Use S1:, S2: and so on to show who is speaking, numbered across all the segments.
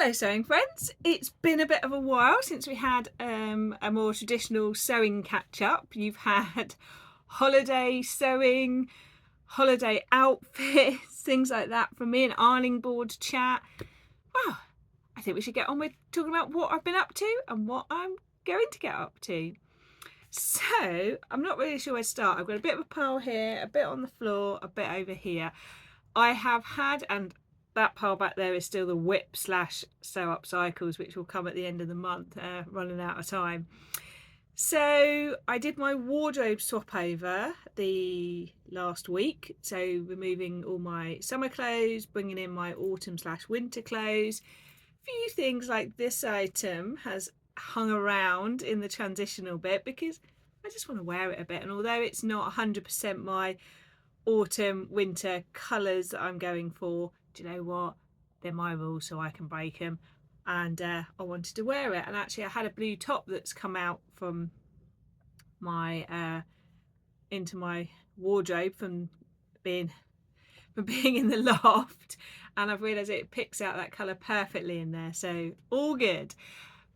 S1: Hello sewing friends, it's been a bit of a while since we had a more traditional sewing catch up. You've had holiday sewing, holiday outfits, things like that from me, an ironing board chat. Well, I think we should get on with talking about what I've been up to and what I'm going to get up to. So I'm not really sure where to start. I've got a bit of a pile here, a bit on the floor, a bit over here. I have had, and that pile back there is still the whip / sew upcycles, which will come at the end of the month, running out of time. So I did my wardrobe swap over the last week, so removing all my summer clothes, bringing in my autumn / winter clothes. Few things like this item has hung around in the transitional bit because I just want to wear it a bit, and although it's not 100% my autumn winter colours that I'm going for, do you know what, they're my rules so I can break them, and I wanted to wear it. And actually I had a blue top that's come out from my into my wardrobe from being in the loft, and I've realised it picks out that colour perfectly in there, so all good.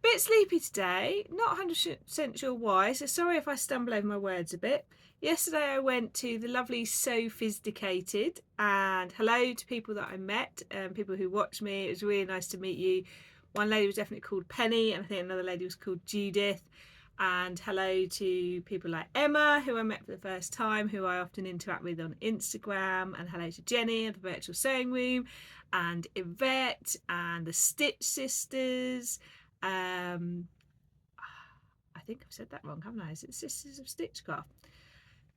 S1: Bit sleepy today, not 100% sure why, so sorry if I stumble over my words a bit. Yesterday I went to the lovely Sophisticated, and hello to people that I met, people who watched me. It was really nice to meet you. One lady was definitely called Penny, and I think another lady was called Judith. And hello to people like Emma, who I met for the first time, who I often interact with on Instagram. And hello to Jenny of the Virtual Sewing Room, and Yvette, and the Stitch Sisters. I think I've said that wrong, haven't I? Is it Sisters of Stitchcraft?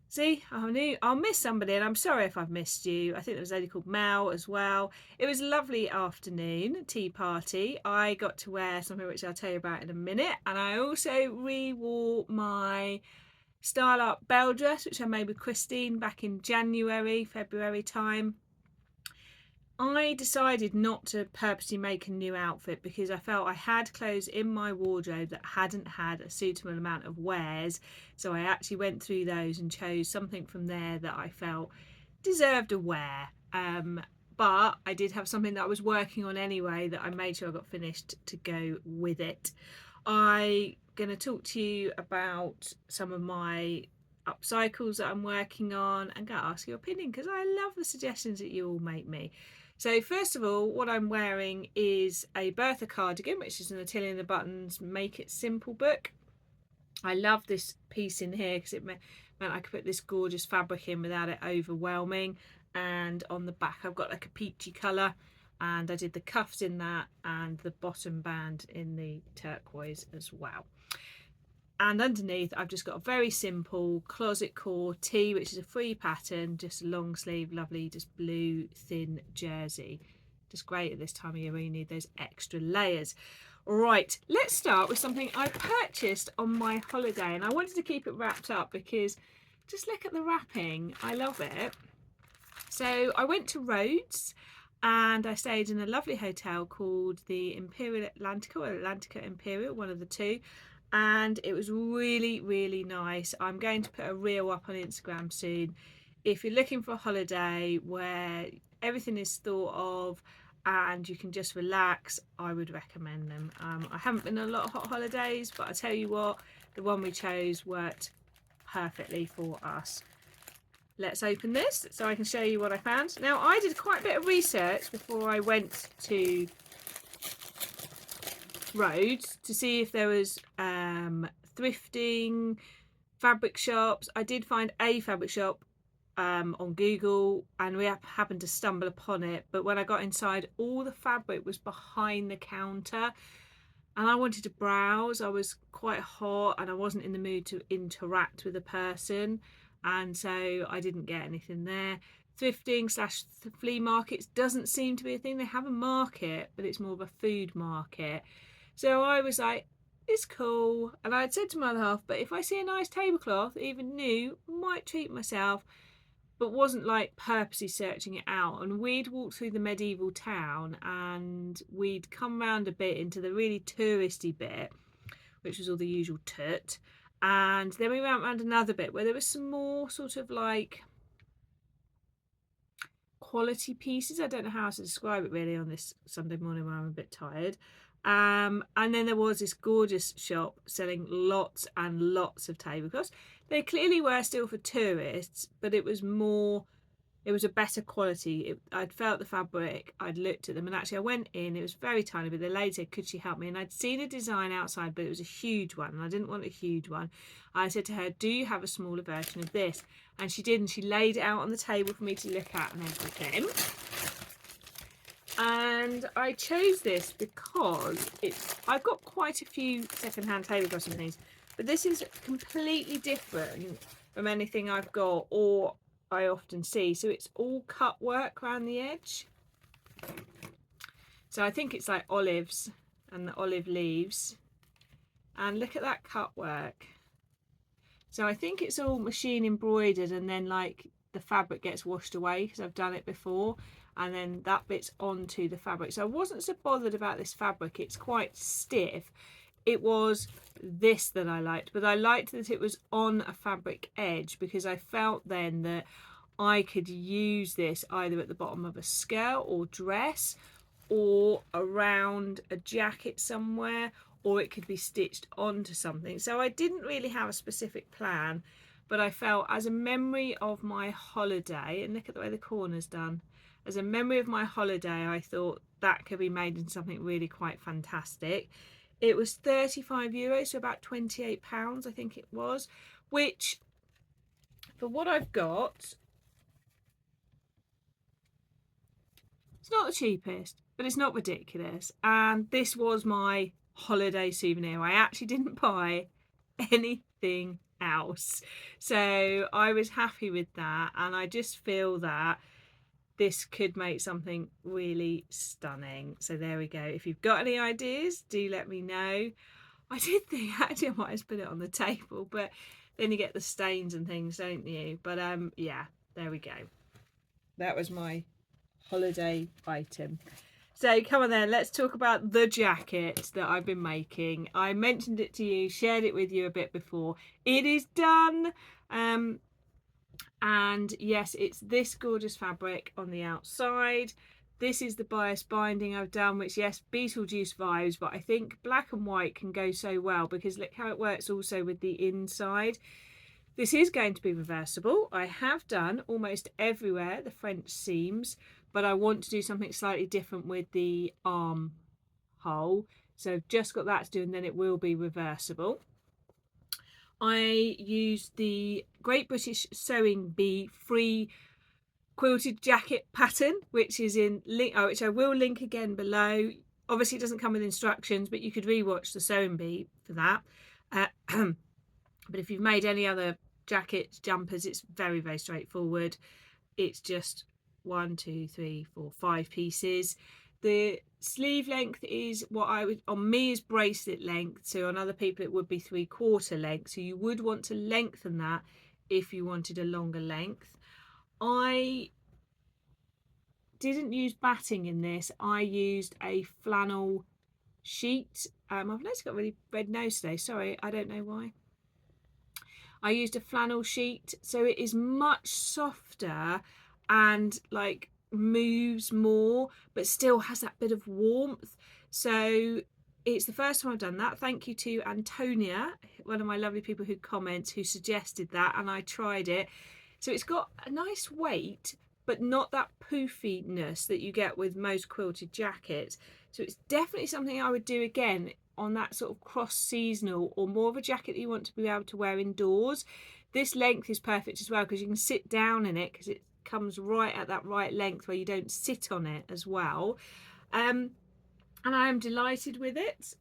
S1: See, I knew I'll miss somebody, and I'm sorry if I've missed you. I think there was a lady called Belle as well. It was a lovely afternoon, tea party. I got to wear something which I'll tell you about in a minute, and I also re-wore my Style Up Belle dress, which I made with Christine back in February time. I decided not to purposely make a new outfit because I felt I had clothes in my wardrobe that hadn't had a suitable amount of wears, so I actually went through those and chose something from there that I felt deserved a wear. But I did have something that I was working on anyway that I made sure I got finished to go with it. I'm going to talk to you about some of my upcycles that I'm working on and go ask your opinion because I love the suggestions that you all make me. So first of all, what I'm wearing is a Bertha Cardigan, which is an Attila and the Buttons Make It Simple book. I love this piece in here because it meant I could put this gorgeous fabric in without it overwhelming. And on the back I've got like a peachy colour, and I did the cuffs in that and the bottom band in the turquoise as well. And underneath I've just got a very simple closet core tee, which is a free pattern, just a long sleeve, lovely, just blue thin jersey. Just great at this time of year when you need those extra layers. Right, let's start with something I purchased on my holiday, and I wanted to keep it wrapped up because just look at the wrapping, I love it. So I went to Rhodes and I stayed in a lovely hotel called the Imperial Atlantica or Atlantica Imperial, one of the two, and it was really nice. I'm going to put a reel up on Instagram soon. If you're looking for a holiday where everything is thought of and you can just relax, I would recommend them. I haven't been on a lot of hot holidays, but I tell you what, the one we chose worked perfectly for us. Let's open this so I can show you what I found. Now, I did quite a bit of research before I went to Rhodes to see if there was thrifting, fabric shops. I did find a fabric shop on Google, and we happened to stumble upon it, but when I got inside, all the fabric was behind the counter, and I wanted to browse. I was quite hot and I wasn't in the mood to interact with a person, and so I didn't get anything there. Thrifting / flea markets doesn't seem to be a thing. They have a market, but it's more of a food market. So I was like, it's cool. And I had said to my other half, but if I see a nice tablecloth, even new, might treat myself, but wasn't like purposely searching it out. And we'd walked through the medieval town and we'd come round a bit into the really touristy bit, which was all the usual tut. And then we went round another bit where there was some more sort of like quality pieces. I don't know how else to describe it really on this Sunday morning when I'm a bit tired. And then there was this gorgeous shop selling lots and lots of tablecloths. They clearly were still for tourists, but it was a better quality. I'd felt the fabric, I'd looked at them, and actually I went in, it was very tiny, but the lady said, could she help me? And I'd seen a design outside, but it was a huge one, and I didn't want a huge one. I said to her, do you have a smaller version of this? And she did, and she laid it out on the table for me to look at and everything. And I chose this because I've got quite a few second-hand tablecloths and things, but this is completely different from anything I've got or I often see. So it's all cut work around the edge. So I think it's like olives and the olive leaves. And look at that cut work. So I think it's all machine embroidered, and then like the fabric gets washed away because I've done it before, and then that bit's onto the fabric. So I wasn't so bothered about this fabric. It's quite stiff. It was this that I liked, but I liked that it was on a fabric edge, because I felt then that I could use this either at the bottom of a skirt or dress, or around a jacket somewhere, or it could be stitched onto something. So I didn't really have a specific plan, but I felt as a memory of my holiday, and look at the way the corner's done, as a memory of my holiday, I thought that could be made into something really quite fantastic. It was €35, so about £28 I think it was, which for what I've got, it's not the cheapest, but it's not ridiculous. And this was my holiday souvenir. I actually didn't buy anything else, so I was happy with that, and I just feel that this could make something really stunning. So there we go. If you've got any ideas, do let me know. I did think actually I might just put it on the table, but then you get the stains and things, don't you? But yeah, there we go. That was my holiday item. So come on then, let's talk about the jacket that I've been making. I mentioned it to you, shared it with you a bit before. It is done. And yes, it's this gorgeous fabric on the outside. This is the bias binding I've done, which, yes, Beetlejuice vibes, but I think black and white can go so well, because look how it works also with the inside. This is going to be reversible. I have done almost everywhere the French seams, but I want to do something slightly different with the armhole. So I've just got that to do, and then it will be reversible. I used the Great British Sewing Bee free quilted jacket pattern, which is in which I will link again below. Obviously it doesn't come with instructions, but you could rewatch the Sewing Bee for that. But if you've made any other jackets, jumpers, it's very, very straightforward. It's just 1, 2, 3, 4, 5 pieces. The sleeve length is what I would, on me, is bracelet length, so on other people it would be 3/4 length, so you would want to lengthen that if you wanted a longer length. I didn't use batting in this. I used a flannel sheet. I've noticed I've got a really red nose today, sorry, I don't know why. I used a flannel sheet, so it is much softer and like moves more, but still has that bit of warmth. So it's the first time I've done that. Thank you to Antonia, one of my lovely people who comments, who suggested that, and I tried it. So it's got a nice weight, but not that poofiness that you get with most quilted jackets. So it's definitely something I would do again on that sort of cross-seasonal, or more of a jacket that you want to be able to wear indoors. This length is perfect as well, because you can sit down in it, because it comes right at that right length where you don't sit on it as well. And I am delighted with it.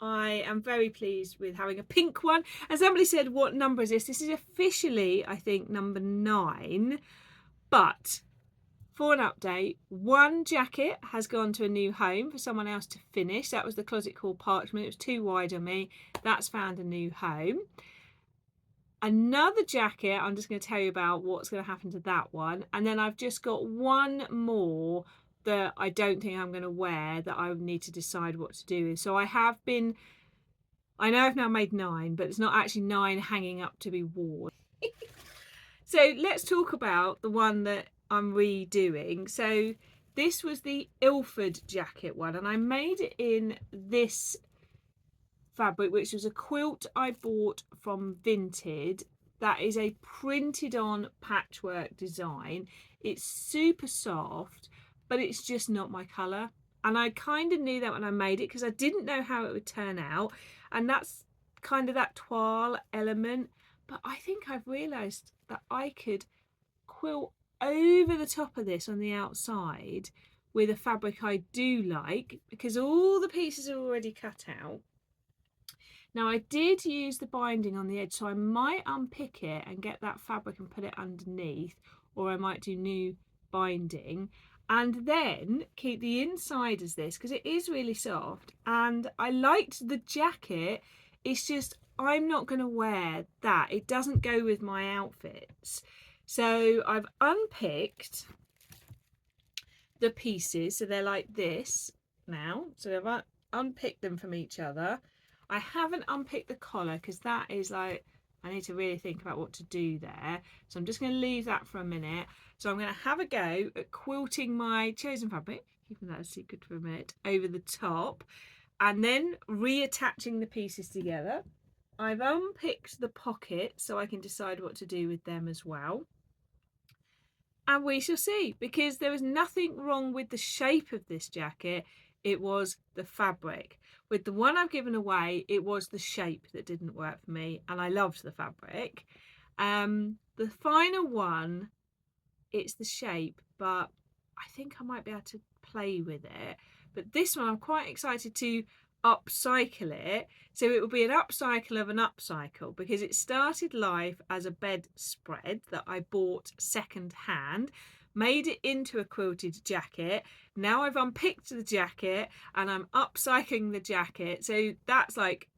S1: I am very pleased with having a pink one. And somebody said, what number is this? This is officially, I think, number 9. But for an update, one jacket has gone to a new home for someone else to finish. That was the Closet Core Parchment. It was too wide on me. That's found a new home. Another jacket, I'm just going to tell you about what's going to happen to that one. And then I've just got one more that I don't think I'm going to wear, that I need to decide what to do with. So I know I've now made 9, but it's not actually 9 hanging up to be worn. So let's talk about the one that I'm redoing. So this was the Ilford jacket one, and I made it in this fabric, which was a quilt I bought from Vinted. That is a printed on patchwork design. It's super soft, but it's just not my colour. And I kind of knew that when I made it, because I didn't know how it would turn out. And that's kind of that toile element. But I think I've realised that I could quilt over the top of this on the outside with a fabric I do like, because all the pieces are already cut out. Now I did use the binding on the edge, so I might unpick it and get that fabric and put it underneath, or I might do new binding and then keep the inside as this, because it is really soft. And I liked the jacket, it's just I'm not going to wear that. It doesn't go with my outfits. So I've unpicked the pieces, so they're like this now. So I've unpicked them from each other. I haven't unpicked the collar because that is like, I need to really think about what to do there. So I'm just going to leave that for a minute. So I'm going to have a go at quilting my chosen fabric, keeping that a secret for a minute, over the top, and then reattaching the pieces together. I've unpicked the pockets so I can decide what to do with them as well. And we shall see, because there was nothing wrong with the shape of this jacket. It was the fabric. With the one I've given away, it was the shape that didn't work for me, and I loved the fabric. The final one, it's the shape, but I think I might be able to play with it. But this one, I'm quite excited to upcycle it. So it will be an upcycle of an upcycle, because it started life as a bedspread that I bought second hand, made it into a quilted jacket. Now I've unpicked the jacket and I'm upcycling the jacket. So that's like,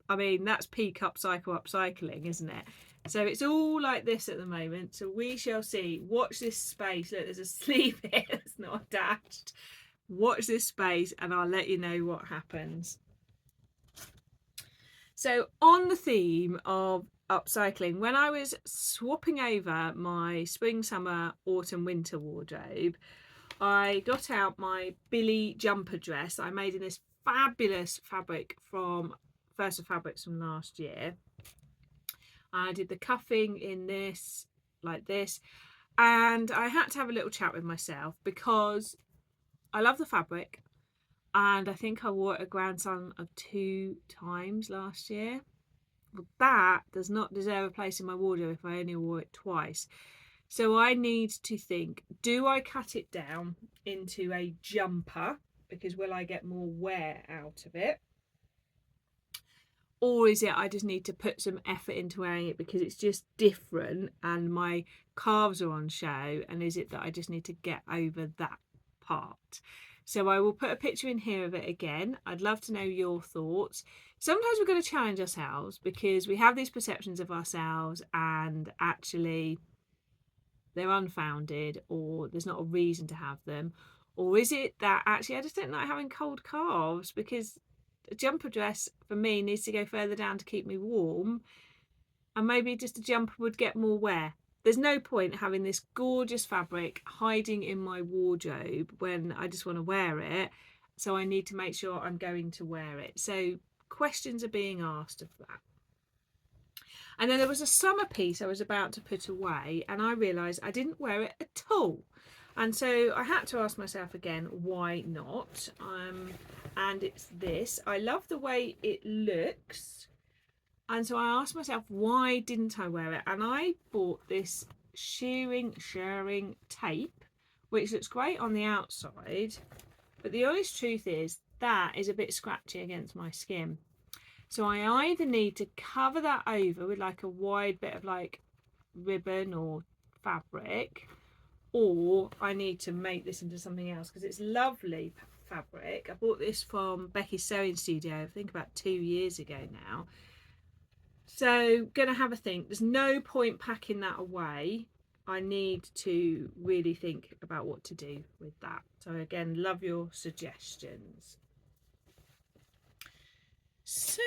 S1: I mean, that's peak upcycling, isn't it? So it's all like this at the moment. So we shall see. Watch this space. Look, there's a sleeve here that's not attached. Watch this space and I'll let you know what happens. So on the theme of upcycling, when I was swapping over my spring, summer, autumn, winter wardrobe, I got out my Billy jumper dress I made in this fabulous fabric from First of Fabrics from last year. I did the cuffing in this, like this, and I had to have a little chat with myself because I love the fabric, and I think I wore it a grandson of 2 times last year. But that does not deserve a place in my wardrobe if I only wore it twice. So I need to think, do I cut it down into a jumper, because will I get more wear out of it? Or is it I just need to put some effort into wearing it because it's just different and my calves are on show? And is it that I just need to get over that part? So I will put a picture in here of it again. I'd love to know your thoughts. Sometimes we're going to challenge ourselves because we have these perceptions of ourselves and actually they're unfounded, or there's not a reason to have them. Or is it that actually I just don't like having cold calves, because a jumper dress for me needs to go further down to keep me warm, and maybe just a jumper would get more wear. There's no point having this gorgeous fabric hiding in my wardrobe when I just want to wear it, so I need to make sure I'm going to wear it. So questions are being asked of that. And then there was a summer piece I was about to put away and I realised I didn't wear it at all. And so I had to ask myself again, why not? And it's this. I love the way it looks. And so I asked myself, why didn't I wear it? And I bought this sharing tape, which looks great on the outside. But the honest truth is that is a bit scratchy against my skin. So I either need to cover that over with like a wide bit of like ribbon or fabric, or I need to make this into something else, because it's lovely fabric. I bought this from Becky's Sewing Studio, I think about 2 years ago now. So gonna have a think. There's no point packing that away. I need to really think about what to do with that. So again, love your suggestions. So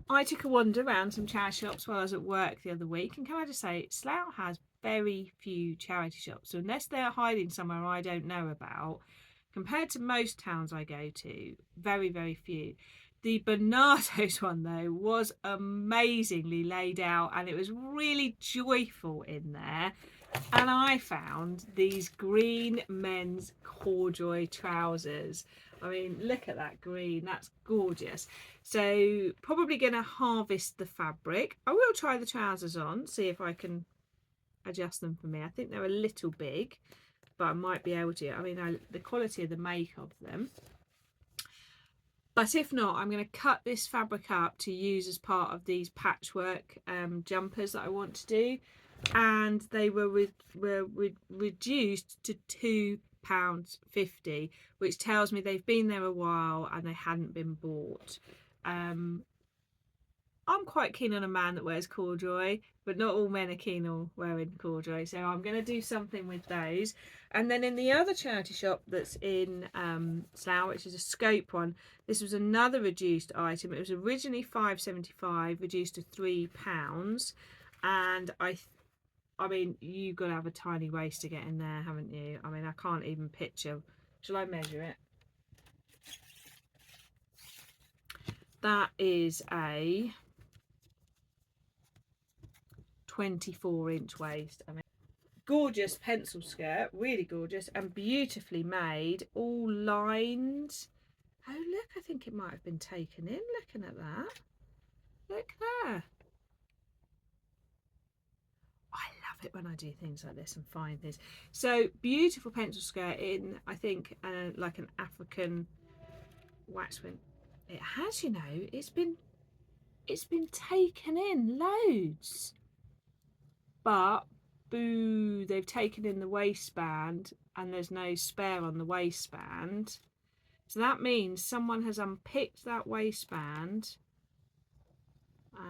S1: I took a wander around some charity shops while I was at work the other week, and can I just say, Slough has very few charity shops. So unless they're hiding somewhere I don't know about, compared to most towns I go to, very, very few. The Bernardo's one, though, was amazingly laid out, and it was really joyful in there. And I found these green men's corduroy trousers. I mean, look at that green, that's gorgeous. So probably going to harvest the fabric. I will try the trousers on, see if I can adjust them for me. I think they're a little big, but I might be able to. I mean, the quality of the make of them. But if not, I'm going to cut this fabric up to use as part of these patchwork jumpers that I want to do. And they were reduced to £2.50, which tells me they've been there a while and they hadn't been bought. I'm quite keen on a man that wears corduroy, but not all men are keen on wearing corduroy, so I'm going to do something with those. And then in the other charity shop that's in Slough, which is a scope one, this was another reduced item. It was originally £5.75, reduced to £3, and I mean, you've got to have a tiny waist to get in there, haven't you? I mean, I can't even picture. Shall I measure it? That is a 24-inch waist. I mean, gorgeous pencil skirt, really gorgeous and beautifully made, all lined. Oh look, I think it might have been taken in, looking at that. Look there. I love it when I do things like this and find things. So beautiful pencil skirt in, I think, like an African waxprint. It has, you know, it's been taken in loads. But boo, they've taken in the waistband and there's no spare on the waistband. So that means someone has unpicked that waistband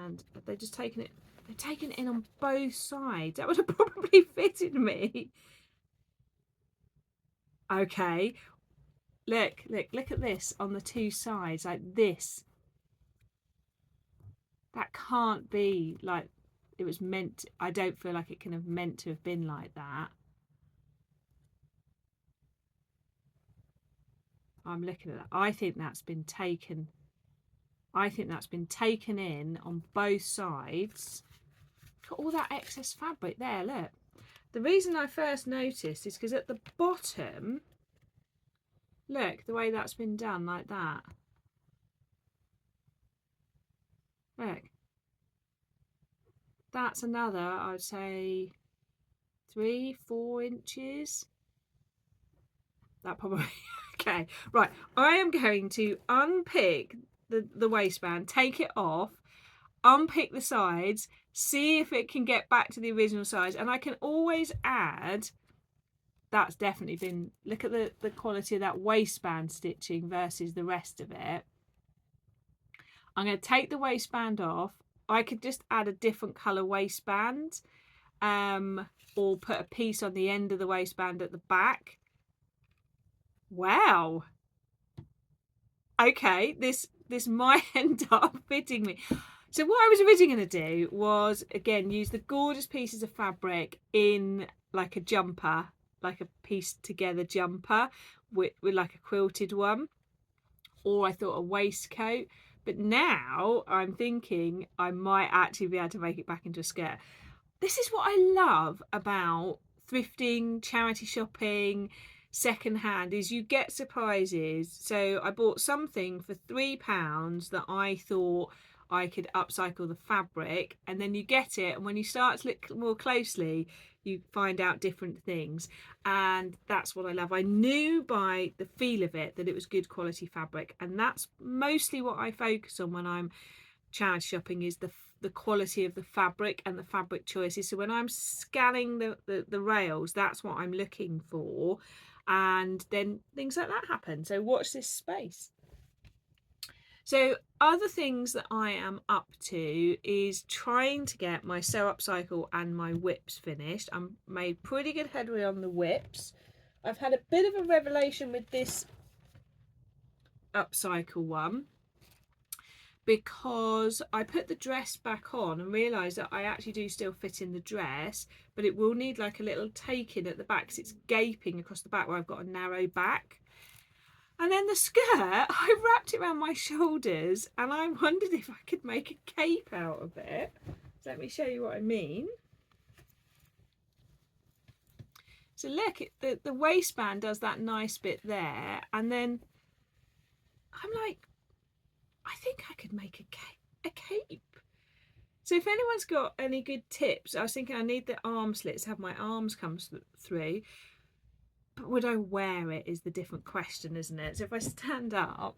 S1: and they've just taken it. They've taken it in on both sides. That would have probably fitted me. Okay, look at this on the two sides, like this. That can't be like it was meant. I don't feel like it can have meant to have been like that. I'm looking at that. I think that's been taken. I think that's been taken in on both sides. Got all that excess fabric there, look. The reason I first noticed is because at the bottom, look, the way that's been done like that. Look. That's another, I'd say, 3-4 inches. That probably, okay. Right, I am going to unpick the waistband, take it off, unpick the sides, see if it can get back to the original size. And I can always add, that's definitely been, look at the quality of that waistband stitching versus the rest of it. I'm going to take the waistband off. I could just add a different colour waistband or put a piece on the end of the waistband at the back. Wow. Okay, this might end up fitting me. So what I was originally going to do was, again, use the gorgeous pieces of fabric in like a jumper, like a pieced together jumper with like a quilted one. Or I thought a waistcoat. But now I'm thinking I might actually be able to make it back into a skirt. This is what I love about thrifting, charity shopping, secondhand, is you get surprises. So I bought something for £3 that I thought I could upcycle the fabric, and then you get it, and when you start to look more closely, you find out different things, and that's what I love. I knew by the feel of it that it was good quality fabric, and that's mostly what I focus on when I'm charity shopping, is the quality of the fabric and the fabric choices. So when I'm scanning the rails, that's what I'm looking for, and then things like that happen. So watch this space. So other things that I am up to is trying to get my Sew Upcycle and my whips finished. I'm made pretty good headway on the whips. I've had a bit of a revelation with this Upcycle one, because I put the dress back on and realised that I actually do still fit in the dress, but it will need like a little take in at the back because it's gaping across the back where I've got a narrow back. And then the skirt, I wrapped it around my shoulders and I wondered if I could make a cape out of it. So let me show you what I mean. So look, the waistband does that nice bit there, and then I'm like, I think I could make a cape. So if anyone's got any good tips, I was thinking I need the arm slits to have my arms come through, but would I wear it is the different question, isn't it? So if I stand up,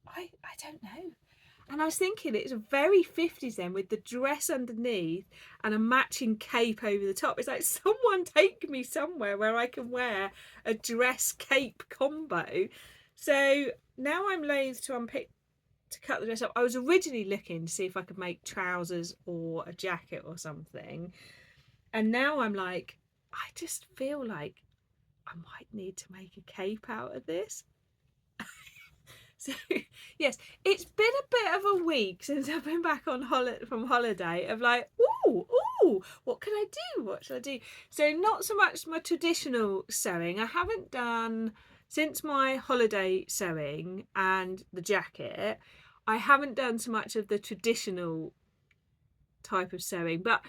S1: I don't know. And I was thinking it's very 50s then, with the dress underneath and a matching cape over the top. It's like, someone take me somewhere where I can wear a dress cape combo. So now I'm loath to unpick to cut the dress up. I was originally looking to see if I could make trousers or a jacket or something. And now I'm like, I just feel like I might need to make a cape out of this. So yes, it's been a bit of a week since I've been back on from holiday, of like, ooh, what can I do? What should I do? So not so much my traditional sewing. I haven't done, since my holiday sewing and the jacket, I haven't done so much of the traditional type of sewing, but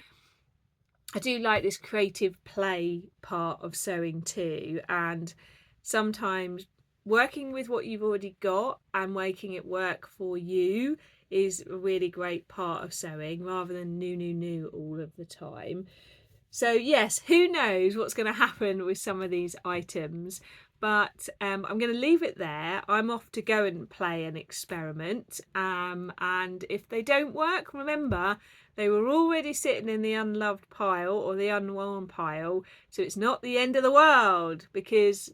S1: I do like this creative play part of sewing too, and sometimes working with what you've already got and making it work for you is a really great part of sewing, rather than new all of the time. So yes, who knows what's going to happen with some of these items, but I'm going to leave it there. I'm off to go and play and experiment, and if they don't work, remember they were already sitting in the unloved pile or the unworn pile, so it's not the end of the world, because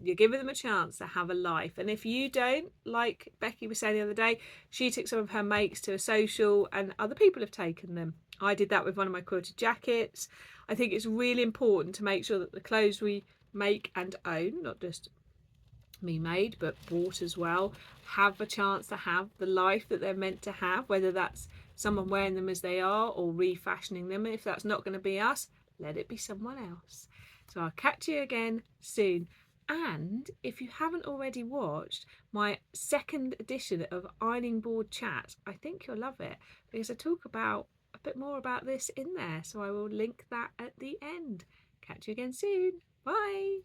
S1: you're giving them a chance to have a life. And if you don't, like Becky was saying the other day, she took some of her makes to a social and other people have taken them. I did that with one of my quilted jackets. I think it's really important to make sure that the clothes we make and own, not just me made but bought as well, have a chance to have the life that they're meant to have, whether that's someone wearing them as they are or refashioning them. And if that's not going to be us, let it be someone else. So I'll catch you again soon. And if you haven't already watched my second edition of Ironing Board Chat, I think you'll love it, because I talk about a bit more about this in there. So I will link that at the end. Catch you again soon. Bye.